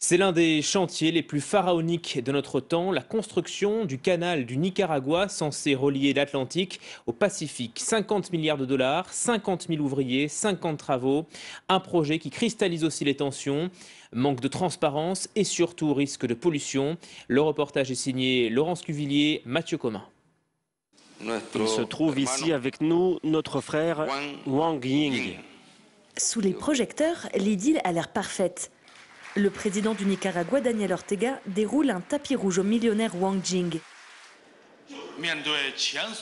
C'est l'un des chantiers les plus pharaoniques de notre temps, la construction du canal du Nicaragua censé relier l'Atlantique au Pacifique. 50 milliards de dollars, 50 000 ouvriers, 50 travaux. Un projet qui cristallise aussi les tensions, manque de transparence et surtout risque de pollution. Le reportage est signé Laurence Cuvillier, Mathieu Comin. Il se trouve ici avec nous notre frère Wang Ying. Sous les projecteurs, l'idylle a l'air parfaite. Le président du Nicaragua, Daniel Ortega, déroule un tapis rouge au millionnaire Wang Jing.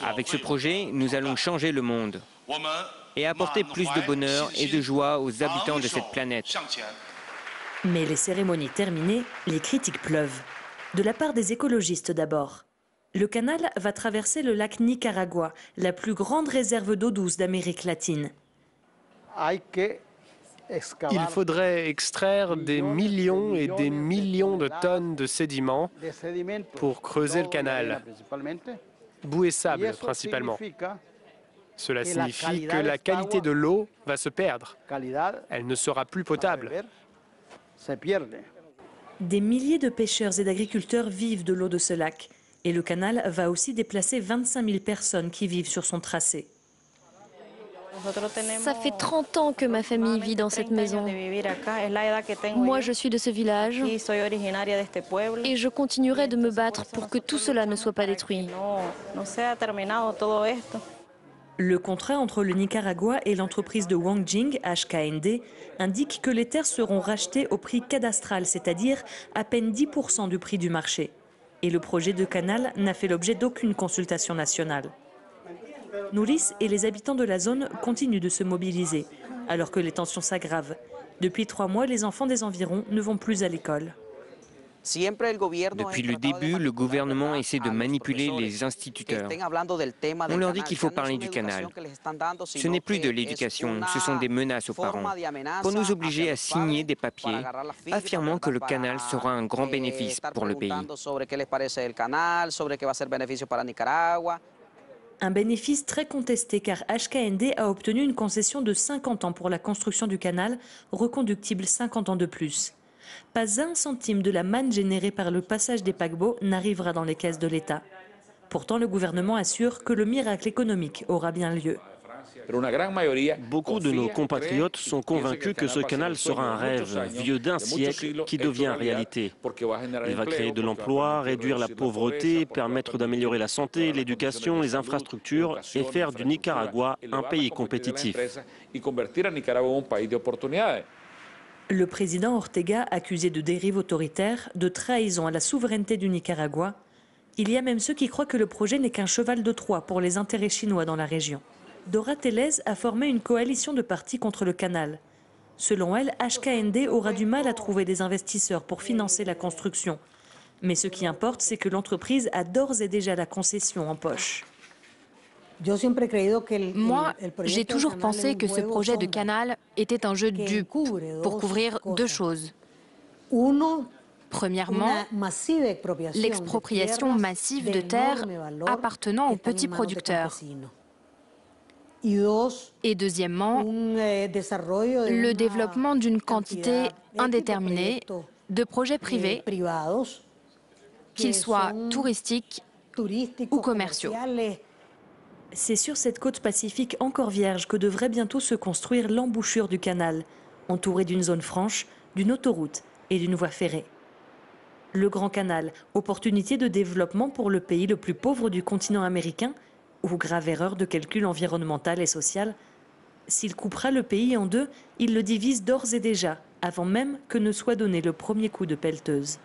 Avec ce projet, nous allons changer le monde et apporter plus de bonheur et de joie aux habitants de cette planète. Mais les cérémonies terminées, les critiques pleuvent. De la part des écologistes d'abord. Le canal va traverser le lac Nicaragua, la plus grande réserve d'eau douce d'Amérique latine. Il faudrait extraire des millions et des millions de tonnes de sédiments pour creuser le canal. Boue et sable principalement. Cela signifie que la qualité de l'eau va se perdre. Elle ne sera plus potable. Des milliers de pêcheurs et d'agriculteurs vivent de l'eau de ce lac. Et le canal va aussi déplacer 25 000 personnes qui vivent sur son tracé. Ça fait 30 ans que ma famille vit dans cette maison. Moi, je suis de ce village et je continuerai de me battre pour que tout cela ne soit pas détruit. Le contrat entre le Nicaragua et l'entreprise de Wang Jing, HKND, indique que les terres seront rachetées au prix cadastral, c'est-à-dire à peine 10% du prix du marché. Et le projet de canal n'a fait l'objet d'aucune consultation nationale. Nouris et les habitants de la zone continuent de se mobiliser, alors que les tensions s'aggravent. Depuis 3 mois, les enfants des environs ne vont plus à l'école. Depuis le début, le gouvernement essaie de manipuler les instituteurs. On leur dit qu'il faut parler du canal. Ce n'est plus de l'éducation, ce sont des menaces aux parents, pour nous obliger à signer des papiers affirmant que le canal sera un grand bénéfice pour le pays. Un bénéfice très contesté car HKND a obtenu une concession de 50 ans pour la construction du canal, reconductible 50 ans de plus. Pas un centime de la manne générée par le passage des paquebots n'arrivera dans les caisses de l'État. Pourtant, le gouvernement assure que le miracle économique aura bien lieu. Beaucoup de nos compatriotes sont convaincus que ce canal sera un rêve vieux d'un siècle qui devient réalité. Il va créer de l'emploi, réduire la pauvreté, permettre d'améliorer la santé, l'éducation, les infrastructures et faire du Nicaragua un pays compétitif. Le président Ortega, accusé de dérive autoritaire, de trahison à la souveraineté du Nicaragua, il y a même ceux qui croient que le projet n'est qu'un cheval de Troie pour les intérêts chinois dans la région. Dora Tellez a formé une coalition de partis contre le canal. Selon elle, HKND aura du mal à trouver des investisseurs pour financer la construction. Mais ce qui importe, c'est que l'entreprise a d'ores et déjà la concession en poche. Moi, j'ai toujours pensé que ce projet de canal était un jeu de dupes pour couvrir 2 choses. Premièrement, l'expropriation massive de terres appartenant aux petits producteurs. Et deuxièmement, le développement d'une quantité indéterminée de projets privés, qu'ils soient touristiques ou commerciaux. C'est sur cette côte pacifique encore vierge que devrait bientôt se construire l'embouchure du canal, entourée d'une zone franche, d'une autoroute et d'une voie ferrée. Le Grand Canal, opportunité de développement pour le pays le plus pauvre du continent américain, ou grave erreur de calcul environnemental et social. S'il coupera le pays en 2, il le divise d'ores et déjà, avant même que ne soit donné le premier coup de pelleteuse.